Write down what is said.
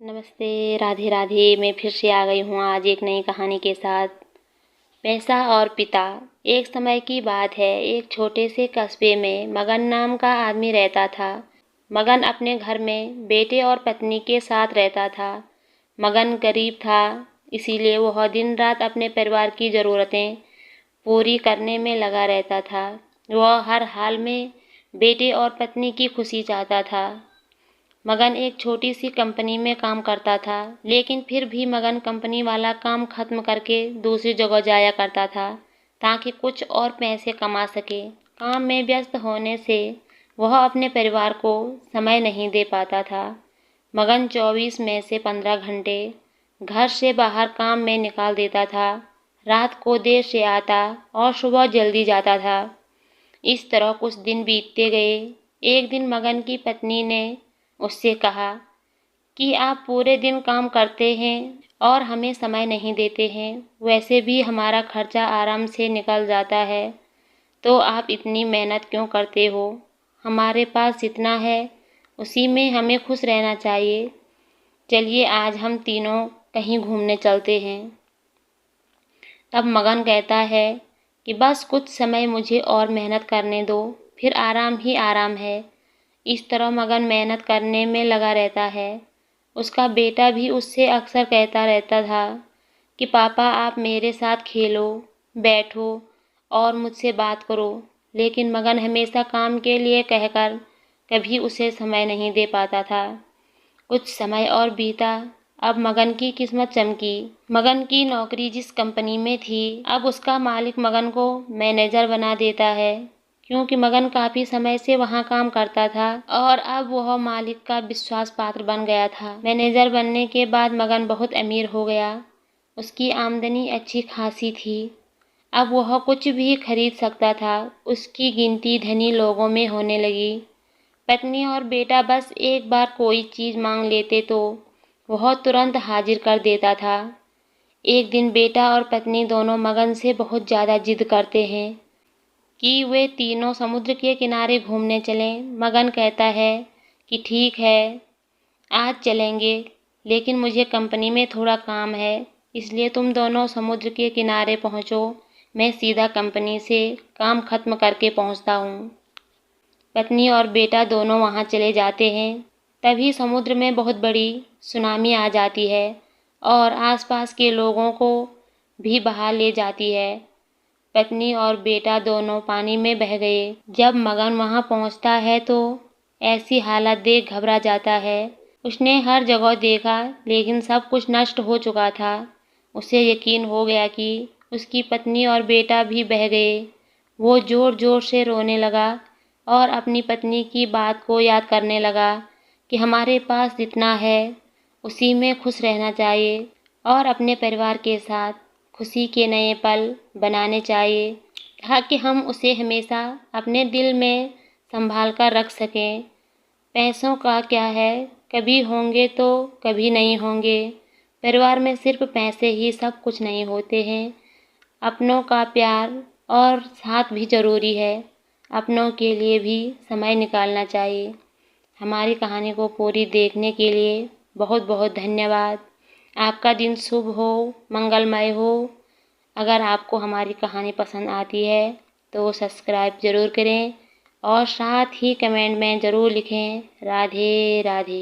नमस्ते, राधे राधे। मैं फिर से आ गई हूँ आज एक नई कहानी के साथ। पैसा और पिता। एक समय की बात है, एक छोटे से कस्बे में मगन नाम का आदमी रहता था। मगन अपने घर में बेटे और पत्नी के साथ रहता था। मगन गरीब था, इसीलिए वह दिन रात अपने परिवार की ज़रूरतें पूरी करने में लगा रहता था। वह हर हाल में बेटे और पत्नी की खुशी चाहता था। मगन एक छोटी सी कंपनी में काम करता था, लेकिन फिर भी मगन कंपनी वाला काम खत्म करके दूसरी जगह जाया करता था ताकि कुछ और पैसे कमा सके। काम में व्यस्त होने से वह अपने परिवार को समय नहीं दे पाता था। मगन 24 में से 15 घंटे घर से बाहर काम में निकाल देता था। रात को देर से आता और सुबह जल्दी जाता था। इस तरह कुछ दिन बीतते गए। एक दिन मगन की पत्नी ने उससे कहा कि आप पूरे दिन काम करते हैं और हमें समय नहीं देते हैं। वैसे भी हमारा खर्चा आराम से निकल जाता है, तो आप इतनी मेहनत क्यों करते हो? हमारे पास जितना है उसी में हमें खुश रहना चाहिए। चलिए आज हम तीनों कहीं घूमने चलते हैं। तब मगन कहता है कि बस कुछ समय मुझे और मेहनत करने दो, फिर आराम ही आराम है। इस तरह मगन मेहनत करने में लगा रहता है। उसका बेटा भी उससे अक्सर कहता रहता था कि पापा आप मेरे साथ खेलो, बैठो और मुझसे बात करो, लेकिन मगन हमेशा काम के लिए कहकर कभी उसे समय नहीं दे पाता था। कुछ समय और बीता। अब मगन की किस्मत चमकी। मगन की नौकरी जिस कंपनी में थी, अब उसका मालिक मगन को मैनेजर बना देता है, क्योंकि मगन काफ़ी समय से वहाँ काम करता था और अब वह मालिक का विश्वास पात्र बन गया था। मैनेजर बनने के बाद मगन बहुत अमीर हो गया। उसकी आमदनी अच्छी खासी थी। अब वह कुछ भी खरीद सकता था। उसकी गिनती धनी लोगों में होने लगी। पत्नी और बेटा बस एक बार कोई चीज़ मांग लेते तो वह तुरंत हाजिर कर देता था। एक दिन बेटा और पत्नी दोनों मगन से बहुत ज़्यादा जिद करते हैं कि वे तीनों समुद्र के किनारे घूमने चलें। मगन कहता है कि ठीक है, आज चलेंगे, लेकिन मुझे कंपनी में थोड़ा काम है, इसलिए तुम दोनों समुद्र के किनारे पहुँचो। मैं सीधा कंपनी से काम खत्म करके पहुँचता हूँ। पत्नी और बेटा दोनों वहाँ चले जाते हैं। तभी समुद्र में बहुत बड़ी सुनामी आ जाती है और आसपास के लोगों को भी बहा ले जाती है। पत्नी और बेटा दोनों पानी में बह गए। जब मगन वहाँ पहुँचता है तो ऐसी हालत देख घबरा जाता है। उसने हर जगह देखा, लेकिन सब कुछ नष्ट हो चुका था। उसे यकीन हो गया कि उसकी पत्नी और बेटा भी बह गए। वो ज़ोर ज़ोर से रोने लगा और अपनी पत्नी की बात को याद करने लगा कि हमारे पास जितना है उसी में खुश रहना चाहिए और अपने परिवार के साथ खुशी के नए पल बनाने चाहिए, ताकि हम उसे हमेशा अपने दिल में संभाल कर रख सकें। पैसों का क्या है, कभी होंगे तो कभी नहीं होंगे। परिवार में सिर्फ पैसे ही सब कुछ नहीं होते हैं। अपनों का प्यार और साथ भी ज़रूरी है। अपनों के लिए भी समय निकालना चाहिए। हमारी कहानी को पूरी देखने के लिए बहुत बहुत धन्यवाद। आपका दिन शुभ हो, मंगलमय हो। अगर आपको हमारी कहानी पसंद आती है तो सब्सक्राइब ज़रूर करें और साथ ही कमेंट में ज़रूर लिखें राधे राधे।